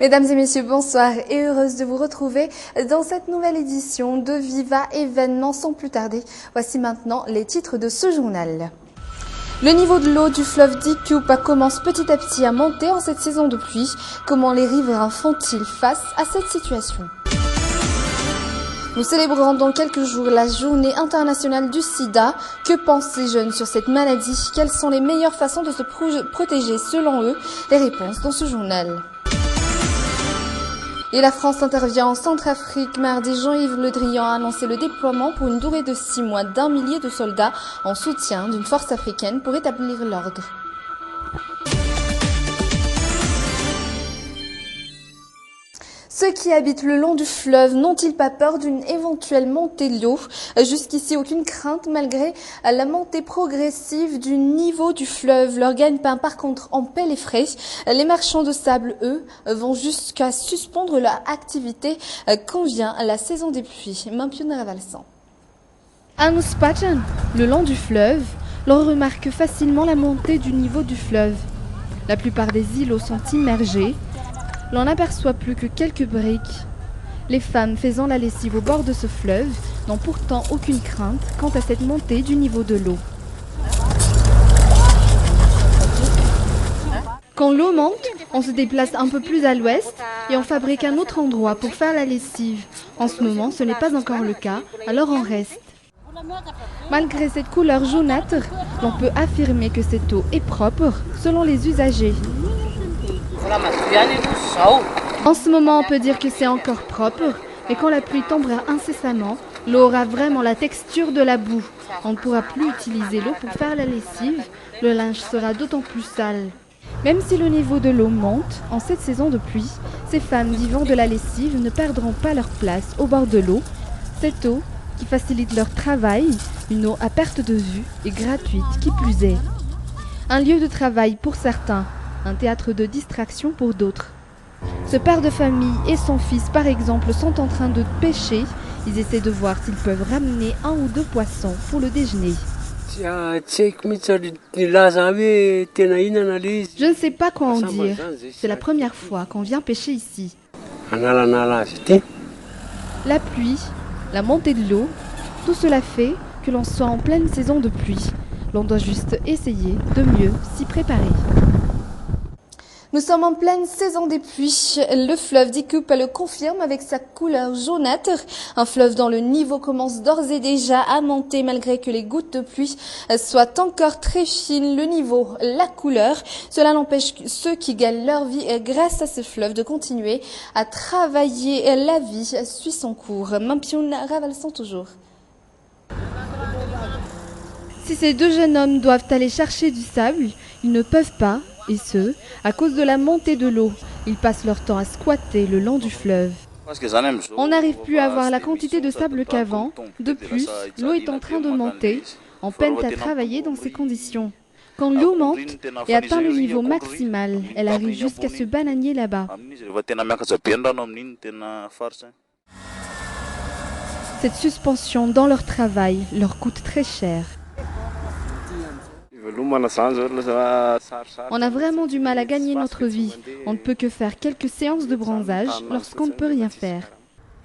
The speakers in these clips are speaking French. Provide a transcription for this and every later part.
Mesdames et messieurs, bonsoir et heureuse de vous retrouver dans cette nouvelle édition de Viva Événements. Sans plus tarder, voici maintenant les titres de ce journal. Le niveau de l'eau du fleuve Dikup commence petit à petit à monter en cette saison de pluie. Comment les riverains font-ils face à cette situation ? Nous célébrerons dans quelques jours la journée internationale du sida. Que pensent les jeunes sur cette maladie? Quelles sont les meilleures façons de se protéger selon eux? Les réponses dans ce journal. Et la France intervient en Centrafrique. Mardi, Jean-Yves Le Drian a annoncé le déploiement pour une durée de 6 mois d'1 millier de soldats en soutien d'une force africaine pour établir l'ordre. Ceux qui habitent le long du fleuve n'ont-ils pas peur d'une éventuelle montée de l'eau? Jusqu'ici, aucune crainte malgré la montée progressive du niveau du fleuve. Leur gagne-pain, par contre, en paie les frais. Les marchands de sable, eux, vont jusqu'à suspendre leur activité quand vient la saison des pluies. Mampion Ravalsan. À Nuspachan, le long du fleuve, l'on remarque facilement la montée du niveau du fleuve. La plupart des îlots sont immergés. L'on n'aperçoit plus que quelques briques. Les femmes faisant la lessive au bord de ce fleuve n'ont pourtant aucune crainte quant à cette montée du niveau de l'eau. Quand l'eau monte, on se déplace un peu plus à l'ouest et on fabrique un autre endroit pour faire la lessive. En ce moment, ce n'est pas encore le cas, alors on reste. Malgré cette couleur jaunâtre, l'on peut affirmer que cette eau est propre selon les usagers. En ce moment, on peut dire que c'est encore propre, mais quand la pluie tombera incessamment, l'eau aura vraiment la texture de la boue. On ne pourra plus utiliser l'eau pour faire la lessive, le linge sera d'autant plus sale. Même si le niveau de l'eau monte, en cette saison de pluie, ces femmes vivant de la lessive ne perdront pas leur place au bord de l'eau. Cette eau, qui facilite leur travail, une eau à perte de vue et gratuite qui plus est. Un lieu de travail pour certains, un théâtre de distraction pour d'autres. Ce père de famille et son fils, par exemple, sont en train de pêcher. Ils essaient de voir s'ils peuvent ramener 1 ou 2 poissons pour le déjeuner. Je ne sais pas quoi en dire. C'est la première fois qu'on vient pêcher ici. La pluie, la montée de l'eau, tout cela fait que l'on soit en pleine saison de pluie. L'on doit juste essayer de mieux s'y préparer. Nous sommes en pleine saison des pluies. Le fleuve Dikup le confirme avec sa couleur jaunâtre. Un fleuve dont le niveau commence d'ores et déjà à monter malgré que les gouttes de pluie soient encore très fines. Le niveau, la couleur, cela n'empêche ceux qui gagnent leur vie grâce à ce fleuve de continuer à travailler. La vie suit son cours. Mampion Ravalsan toujours. Si ces 2 jeunes hommes doivent aller chercher du sable, ils ne peuvent pas. Et ce, à cause de la montée de l'eau. Ils passent leur temps à squatter le long du fleuve. On n'arrive plus à avoir la quantité de sable qu'avant. De plus, l'eau est en train de monter. On peine à travailler dans ces conditions. Quand l'eau monte et atteint le niveau maximal, elle arrive jusqu'à ce bananier là-bas. Cette suspension dans leur travail leur coûte très cher. On a vraiment du mal à gagner notre vie. On ne peut que faire quelques séances de bronzage lorsqu'on ne peut rien faire.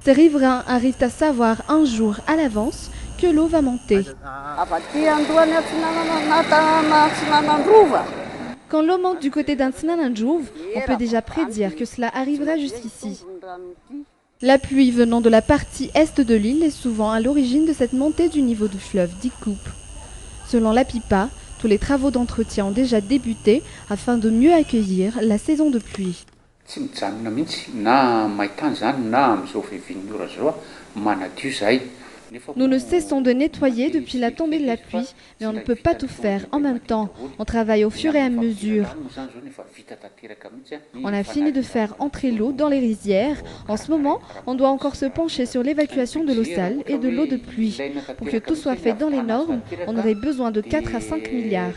Ces riverains arrivent à savoir un jour à l'avance que l'eau va monter. Quand l'eau monte du côté d'Antsnanandjouv, on peut déjà prédire que cela arrivera jusqu'ici. La pluie venant de la partie est de l'île est souvent à l'origine de cette montée du niveau du fleuve Dikup. Selon la PIPA, tous les travaux d'entretien ont déjà débuté afin de mieux accueillir la saison de pluie. Nous ne cessons de nettoyer depuis la tombée de la pluie, mais on ne peut pas tout faire en même temps. On travaille au fur et à mesure. On a fini de faire entrer l'eau dans les rizières. En ce moment, on doit encore se pencher sur l'évacuation de l'eau sale et de l'eau de pluie. Pour que tout soit fait dans les normes, on aurait besoin de 4 à 5 milliards.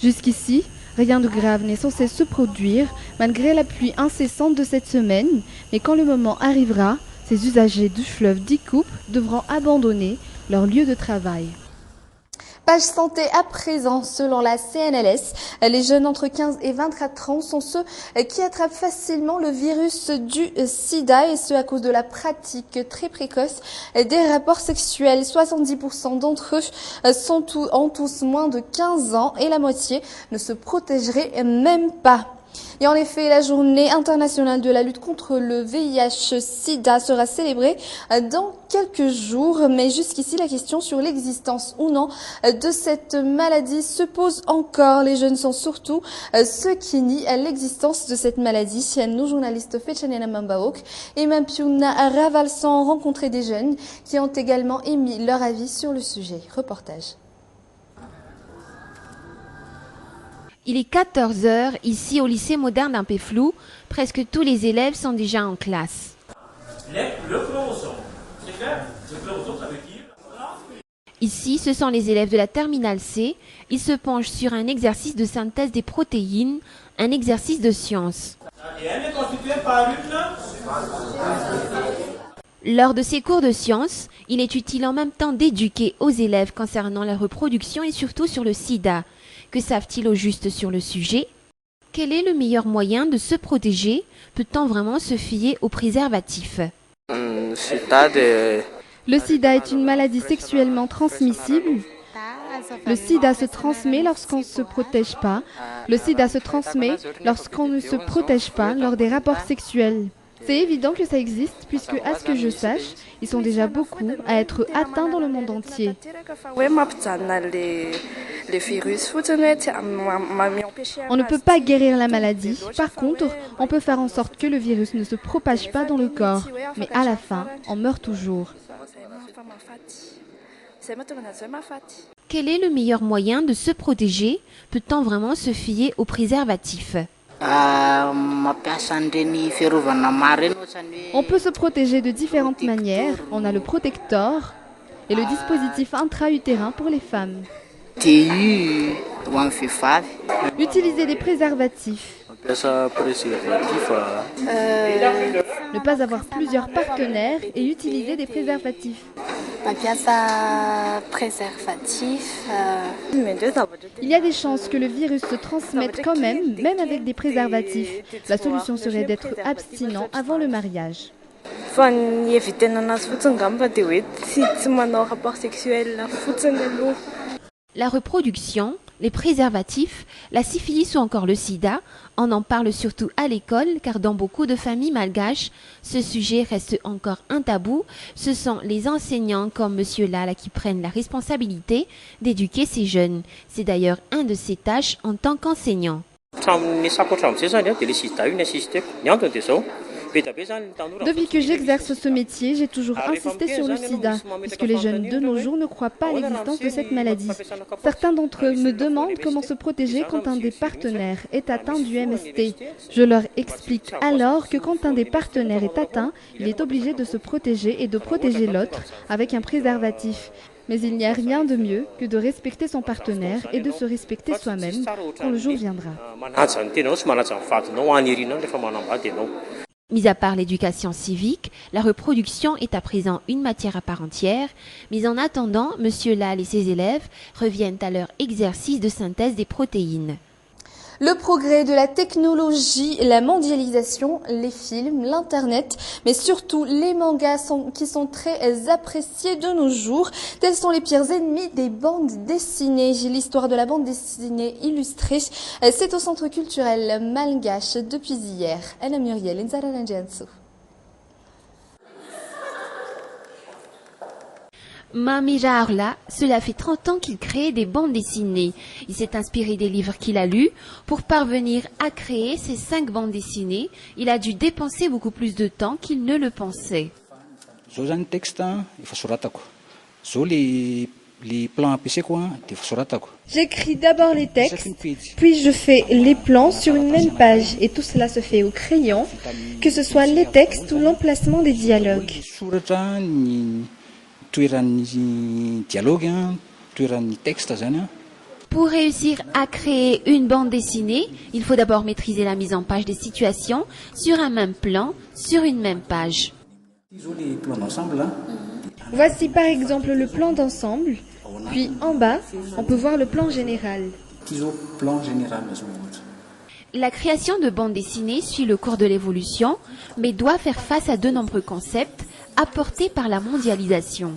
Jusqu'ici, rien de grave n'est censé se produire, malgré la pluie incessante de cette semaine. Mais quand le moment arrivera, ces usagers du fleuve Dikup devront abandonner leur lieu de travail. Page santé à présent, selon la CNLS, les jeunes entre 15 et 24 ans sont ceux qui attrapent facilement le virus du sida et ce à cause de la pratique très précoce des rapports sexuels. 70% d'entre eux ont tous moins de 15 ans et la moitié ne se protégerait même pas. Et en effet, la journée internationale de la lutte contre le VIH-Sida sera célébrée dans quelques jours. Mais jusqu'ici, la question sur l'existence ou non de cette maladie se pose encore. Les jeunes sont surtout ceux qui nient l'existence de cette maladie. Nos journalistes Fechaniana Mambaok et Mampiuna Ravalsan ont rencontré des jeunes qui ont également émis leur avis sur le sujet. Reportage. Il est 14 h ici au lycée moderne d'Ampeflou. Presque tous les élèves sont déjà en classe. Ici, ce sont les élèves de la terminale C. Ils se penchent sur un exercice de synthèse des protéines, un exercice de science. Lors de ces cours de sciences, il est utile en même temps d'éduquer aux élèves concernant la reproduction et surtout sur le sida. Que savent-ils au juste sur le sujet? Quel est le meilleur moyen de se protéger? Peut-on vraiment se fier aux préservatifs? Le sida est une maladie sexuellement transmissible. Le sida se transmet lorsqu'on ne se protège pas. Le sida se transmet lorsqu'on ne se protège pas lors des rapports sexuels. C'est évident que ça existe puisque, à ce que je sache, ils sont déjà beaucoup à être atteints dans le monde entier. On ne peut pas guérir la maladie. Par contre, on peut faire en sorte que le virus ne se propage pas dans le corps. Mais à la fin, on meurt toujours. Quel est le meilleur moyen de se protéger? Peut-on vraiment se fier aux préservatifs? On peut se protéger de différentes manières. On a le protecteur et le dispositif intra-utérin pour les femmes. Utiliser des préservatifs. Ne pas avoir plusieurs partenaires et utiliser des préservatifs. Il y a des chances que le virus se transmette quand même avec des préservatifs. La solution serait d'être abstinent avant le mariage. La reproduction, les préservatifs, la syphilis ou encore le sida, on en parle surtout à l'école car dans beaucoup de familles malgaches, ce sujet reste encore un tabou. Ce sont les enseignants comme Monsieur Lala qui prennent la responsabilité d'éduquer ces jeunes. C'est d'ailleurs un de ses tâches en tant qu'enseignant. Depuis que j'exerce ce métier, j'ai toujours insisté sur le sida, puisque les jeunes de nos jours ne croient pas à l'existence de cette maladie. Certains d'entre eux me demandent comment se protéger quand un des partenaires est atteint du MST. Je leur explique alors que quand un des partenaires est atteint, il est obligé de se protéger et de protéger l'autre avec un préservatif. Mais il n'y a rien de mieux que de respecter son partenaire et de se respecter soi-même quand le jour viendra. Mis à part l'éducation civique, la reproduction est à présent une matière à part entière, mais en attendant, Monsieur Lal et ses élèves reviennent à leur exercice de synthèse des protéines. Le progrès de la technologie, la mondialisation, les films, l'internet, mais surtout les mangas qui sont très appréciés de nos jours. Tels sont les pires ennemis des bandes dessinées. L'histoire de la bande dessinée illustrée, c'est au centre culturel malgache depuis hier. Anna Muriel, Nzara Nanjansu. Mamira Arla, cela fait 30 ans qu'il crée des bandes dessinées. Il s'est inspiré des livres qu'il a lus. Pour parvenir à créer ces 5 bandes dessinées, il a dû dépenser beaucoup plus de temps qu'il ne le pensait. J'écris d'abord les textes, puis je fais les plans sur une même page et tout cela se fait au crayon, que ce soit les textes ou l'emplacement des dialogues. Pour réussir à créer une bande dessinée, il faut d'abord maîtriser la mise en page des situations sur un même plan, sur une même page. Voici par exemple le plan d'ensemble. Puis en bas, on peut voir le plan général. La création de bandes dessinées suit le cours de l'évolution, mais doit faire face à de nombreux concepts apportés par la mondialisation.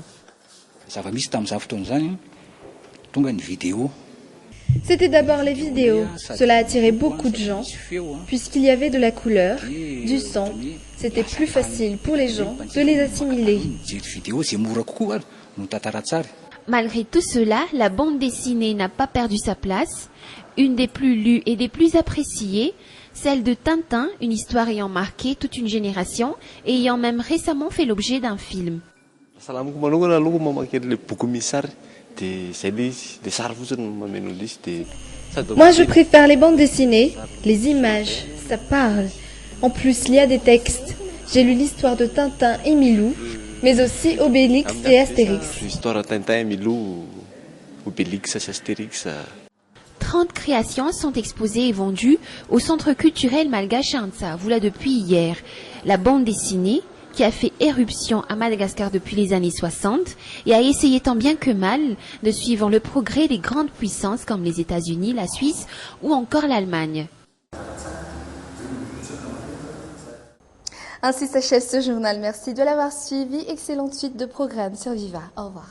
C'était d'abord les vidéos. Cela attirait beaucoup de gens, puisqu'il y avait de la couleur, du son. C'était plus facile pour les gens de les assimiler. Malgré tout cela, la bande dessinée n'a pas perdu sa place. Une des plus lues et des plus appréciées, celle de Tintin, une histoire ayant marqué toute une génération et ayant même récemment fait l'objet d'un film. Moi, je préfère les bandes dessinées, les images, ça parle. En plus, il y a des textes. J'ai lu l'histoire de Tintin et Milou, mais aussi Obélix et Astérix. 30 créations sont exposées et vendues au Centre culturel malgache à Antsavoula depuis hier. La bande dessinée, qui a fait éruption à Madagascar depuis les années 60 et a essayé tant bien que mal de suivre le progrès des grandes puissances comme les États-Unis, la Suisse ou encore l'Allemagne. Ainsi s'achève ce journal. Merci de l'avoir suivi. Excellente suite de programmes sur Viva. Au revoir.